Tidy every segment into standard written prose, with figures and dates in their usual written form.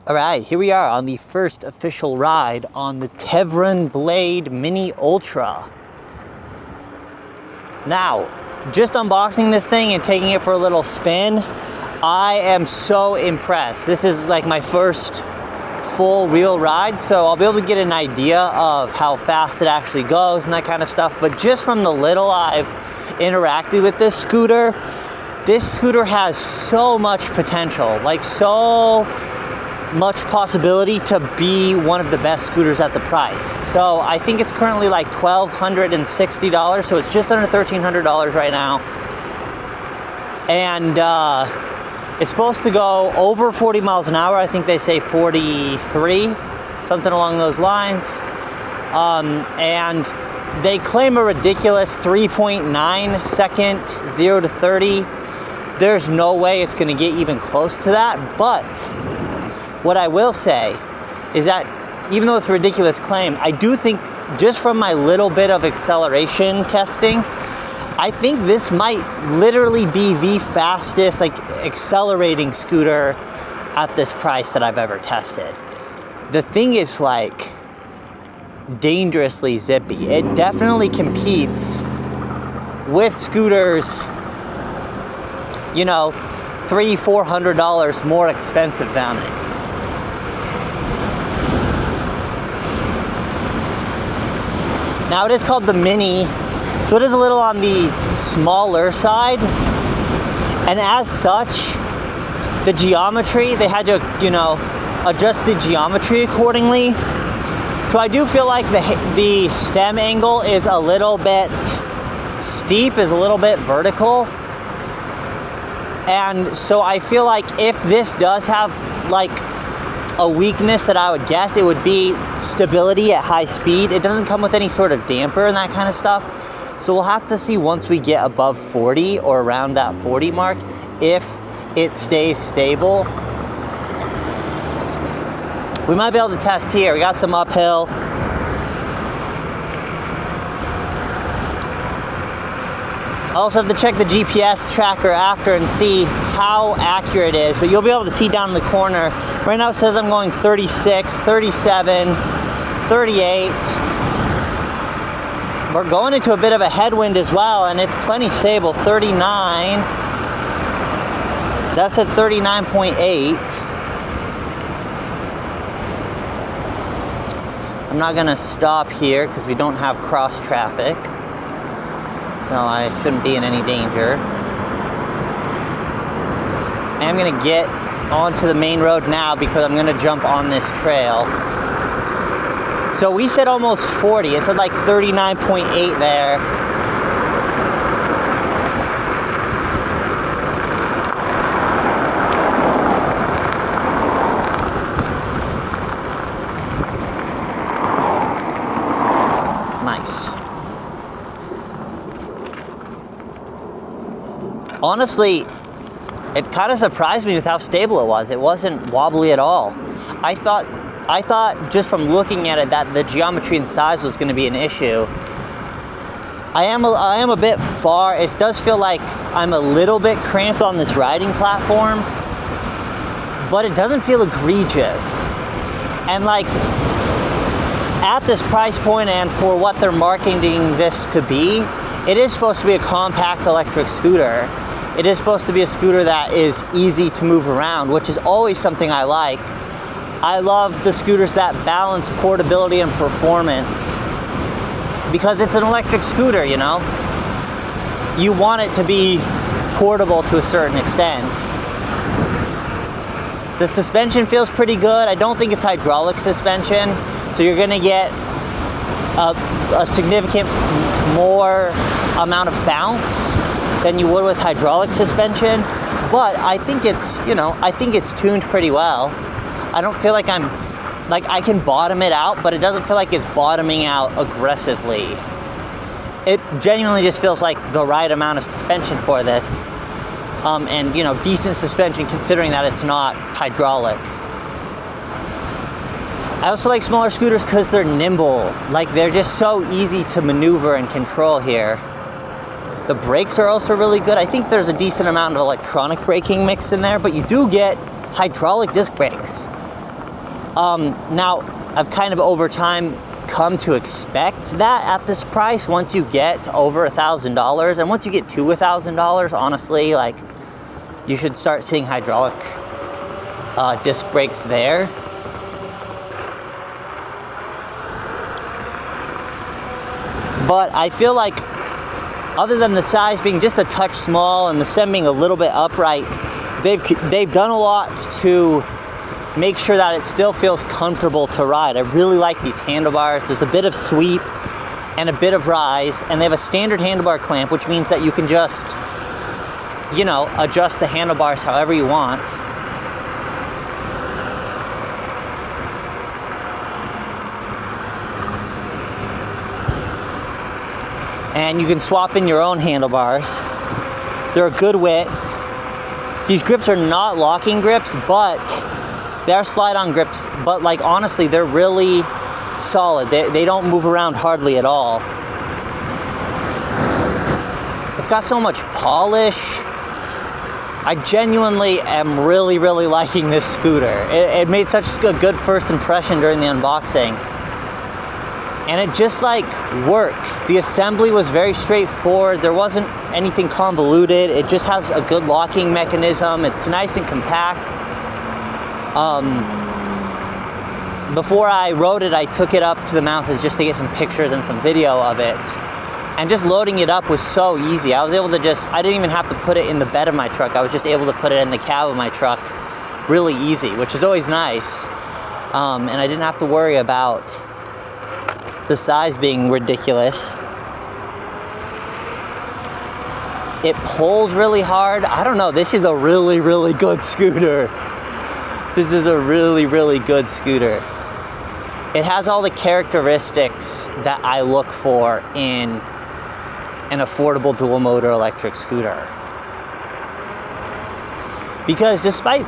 All right, here we are on the first official ride on the Teverun Blade Mini Ultra. Now, just unboxing this thing and taking it for a little spin, I am so impressed. This is like my first full real ride, so I'll be able to get an idea of how fast it actually goes and that kind of stuff. But just from the little I've interacted with this scooter has so much potential, like so much possibility to be one of the best scooters at the price. So I think it's currently like $1,260, so it's just under $1,300 right now. And it's supposed to go over 40 miles an hour. I think they say 43, something along those lines. And they claim a ridiculous 3.9 second 0 to 30. There's no way it's gonna get even close to that, but what I will say is that even though it's a ridiculous claim, I do think just from my little bit of acceleration testing, I think this might literally be the fastest like accelerating scooter at this price that I've ever tested. The thing is like dangerously zippy. It definitely competes with scooters, you know, $300–400 more expensive than it. Now it is called the Mini, so it is a little on the smaller side, and as such, the geometry, they had to, you know, adjust the geometry accordingly. So I do feel like the stem angle is a little bit steep, is a little bit vertical. And so I feel like if this does have like a weakness that I would guess, it would be stability at high speed. It doesn't come with any sort of damper and that kind of stuff. So we'll have to see once we get above 40 or around that 40 mark if it stays stable. We might be able to test here. We got some uphill. I also have to check the GPS tracker after and see how accurate it is, but you'll be able to see down in the corner. Right now it says I'm going 36, 37, 38. We're going into a bit of a headwind as well, and it's plenty stable. 39. That's at 39.8. I'm not gonna stop here because we don't have cross traffic, so I shouldn't be in any danger. I'm gonna get onto the main road now because I'm gonna jump on this trail. So we said almost 40, it said like 39.8 there. Nice. Honestly, it kind of surprised me with how stable it was. It wasn't wobbly at all. I thought just from looking at it that the geometry and size was going to be an issue. I am a bit far. It does feel like I'm a little bit cramped on this riding platform, but it doesn't feel egregious. And like at this price point and for what they're marketing this to be, it is supposed to be a compact electric scooter. It is supposed to be a scooter that is easy to move around, which is always something I like. I love the scooters that balance portability and performance because it's an electric scooter, you know? You want it to be portable to a certain extent. The suspension feels pretty good. I don't think it's hydraulic suspension, so you're gonna get a significant more amount of bounce than you would with hydraulic suspension, but I think it's, you know, I think it's tuned pretty well. I don't feel like I can bottom it out, but it doesn't feel like it's bottoming out aggressively. It genuinely just feels like the right amount of suspension for this. And, you know, decent suspension considering that it's not hydraulic. I also like smaller scooters because they're nimble. Like, they're just so easy to maneuver and control here. The brakes are also really good. I think there's a decent amount of electronic braking mixed in there, but you do get hydraulic disc brakes. Now, I've kind of over time come to expect that at this price once you get over $1,000. And once you get to $1,000, honestly, like, you should start seeing hydraulic disc brakes there. But I feel like, other than the size being just a touch small and the stem being a little bit upright, they've done a lot to make sure that it still feels comfortable to ride. I really like these handlebars. There's a bit of sweep and a bit of rise, and they have a standard handlebar clamp, which means that you can just, you know, adjust the handlebars however you want. And you can swap in your own handlebars. They're a good width. These grips are not locking grips, but they're slide-on grips. But like, honestly, they're really solid. They don't move around hardly at all. It's got so much polish. I genuinely am really, really liking this scooter. It made such a good first impression during the unboxing. And it just like works. The assembly was very straightforward. There wasn't anything convoluted. It just has a good locking mechanism. It's nice and compact. Before I rode it, I took it up to the mountains just to get some pictures and some video of it. And just loading it up was so easy. I was able to I didn't even have to put it in the bed of my truck. I was just able to put it in the cab of my truck really easy, which is always nice. And I didn't have to worry about the size being ridiculous. It pulls really hard. I don't know, this is a really, really good scooter. This is a really, really good scooter. It has all the characteristics that I look for in an affordable dual motor electric scooter. Because despite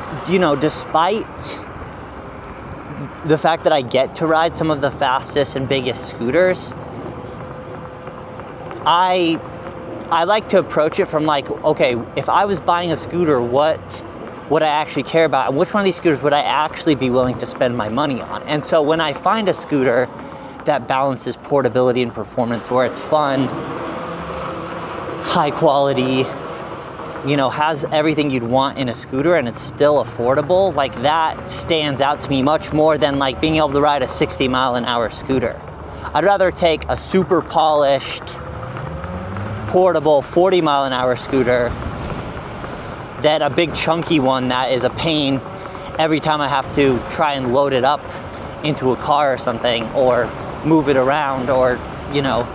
the fact that I get to ride some of the fastest and biggest scooters, I like to approach it from like, okay, if I was buying a scooter, what would I actually care about? And which one of these scooters would I actually be willing to spend my money on? And so when I find a scooter that balances portability and performance, where it's fun, high quality, you know, has everything you'd want in a scooter and it's still affordable, like that stands out to me much more than like being able to ride a 60-mile-an-hour scooter. I'd rather take a super polished, portable 40-mile-an-hour scooter than a big chunky one that is a pain every time I have to try and load it up into a car or something, or move it around, or, you know,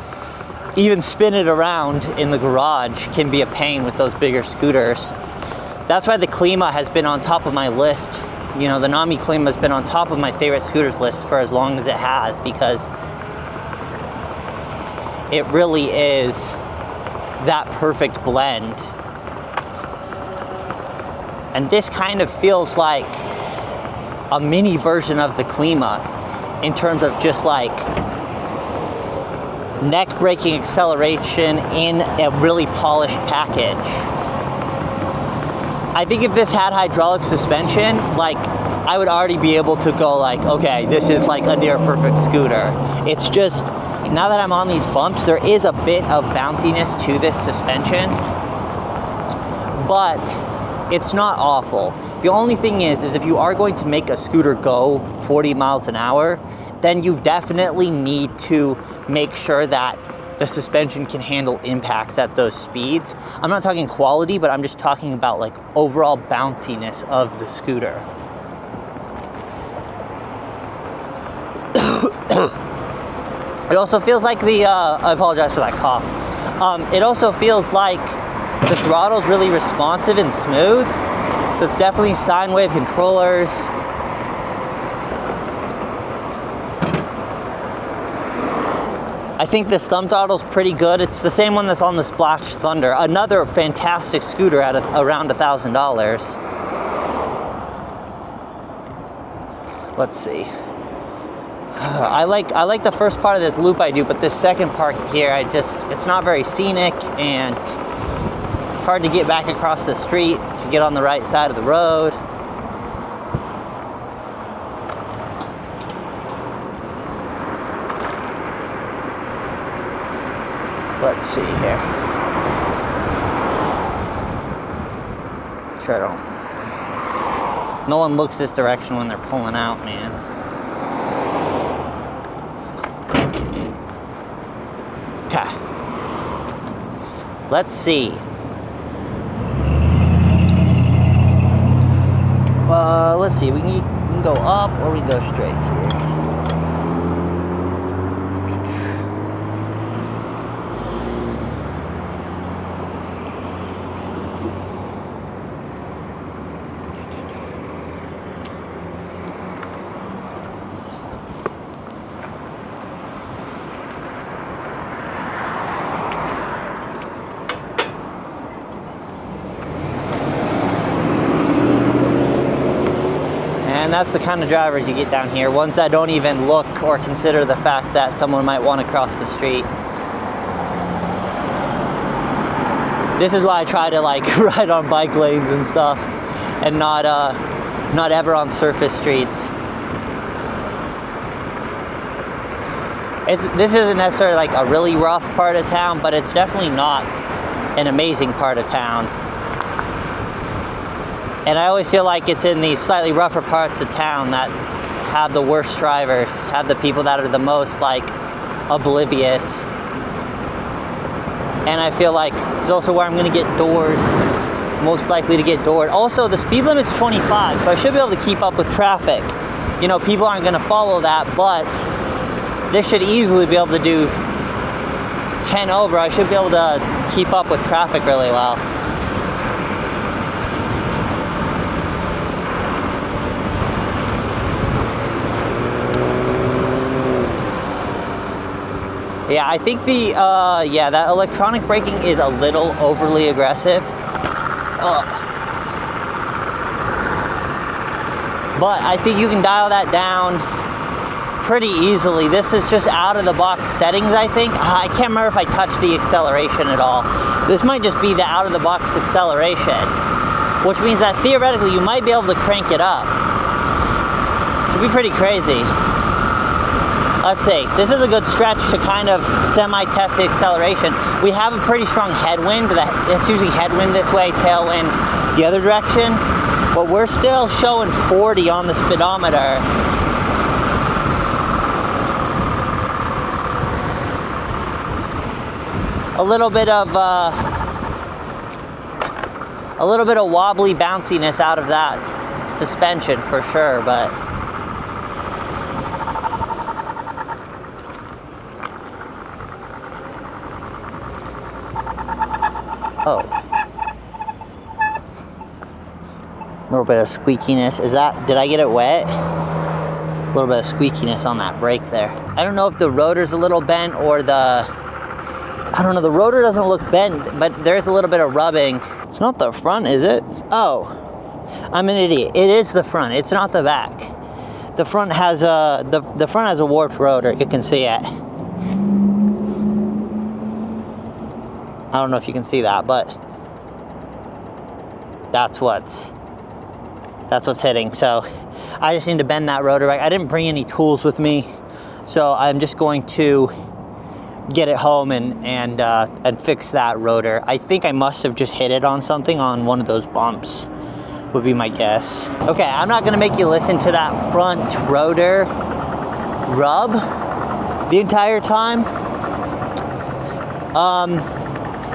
even spin it around in the garage can be a pain with those bigger scooters. That's why the Klima has been on top of my list. You know, the Nami Klima has been on top of my favorite scooters list for as long as it has, because it really is that perfect blend. And this kind of feels like a mini version of the Klima in terms of just like neck braking acceleration in a really polished package. I think if this had hydraulic suspension, like, I would already be able to go like, okay, this is like a near perfect scooter. It's just, now that I'm on these bumps, there is a bit of bounciness to this suspension, but it's not awful. The only thing is if you are going to make a scooter go 40 miles an hour, then you definitely need to make sure that the suspension can handle impacts at those speeds. I'm not talking quality, but I'm just talking about like overall bounciness of the scooter. It also feels like I apologize for that cough. It also feels like the throttle's really responsive and smooth. So it's definitely sine wave controllers. I think this thumb throttle's pretty good. It's the same one that's on the Splash Thunder, another fantastic scooter at around $1,000. Let's see. I like the first part of this loop I do, but this second part here, it's not very scenic, and it's hard to get back across the street to get on the right side of the road. Let's see here. Sure, I don't. No one looks this direction when they're pulling out, man. Okay. Let's see. Let's see. We can go up or we can go straight here. And that's the kind of drivers you get down here, ones that don't even look or consider the fact that someone might want to cross the street. This is why I try to like ride on bike lanes and stuff and not ever on surface streets. This isn't necessarily like a really rough part of town, but it's definitely not an amazing part of town. And I always feel like it's in these slightly rougher parts of town that have the worst drivers, have the people that are the most like oblivious. And I feel like it's also where I'm gonna get doored, most likely to get doored. Also, the speed limit's 25, so I should be able to keep up with traffic. You know, people aren't gonna follow that, but this should easily be able to do 10 over. I should be able to keep up with traffic really well. Yeah, I think that electronic braking is a little overly aggressive. But I think you can dial that down pretty easily. This is just out of the box settings, I think. I can't remember if I touched the acceleration at all. This might just be the out of the box acceleration, which means that theoretically you might be able to crank it up. It should be pretty crazy. Let's see, this is a good stretch to kind of semi-test the acceleration. We have a pretty strong headwind. It's usually headwind this way, tailwind the other direction. But we're still showing 40 on the speedometer. A little bit of wobbly bounciness out of that suspension for sure, but oh. A little bit of squeakiness. Did I get it wet? A little bit of squeakiness on that brake there. I don't know if the rotor's a little bent or I don't know, the rotor doesn't look bent, but there's a little bit of rubbing. It's not the front, is it? Oh, I'm an idiot. It is the front, it's not the back. The front has a warped rotor, you can see it. I don't know if you can see that, but that's what's hitting. So I just need to bend that rotor back. I didn't bring any tools with me, so I'm just going to get it home and fix that rotor. I think I must have just hit it on something, on one of those bumps, would be my guess. Okay, I'm not gonna make you listen to that front rotor rub the entire time.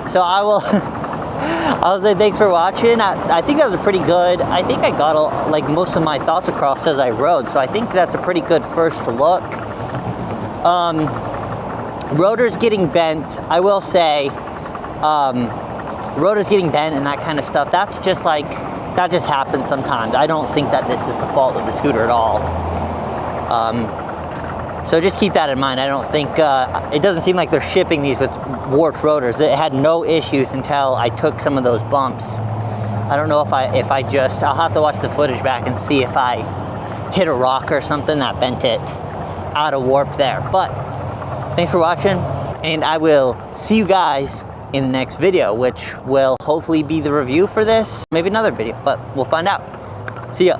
So I'll say thanks for watching. I think that was a pretty good, I think I got like most of my thoughts across as I rode, so I think that's a pretty good first look. Rotor's getting bent, I will say, rotor's getting bent and that kind of stuff, that's just like, that just happens sometimes. I don't think that this is the fault of the scooter at all. So just keep that in mind. I don't think, it doesn't seem like they're shipping these with warped rotors. It had no issues until I took some of those bumps. I don't know if I'll have to watch the footage back and see if I hit a rock or something that bent it out of warp there. But thanks for watching, and I will see you guys in the next video, which will hopefully be the review for this. Maybe another video, but we'll find out. See ya.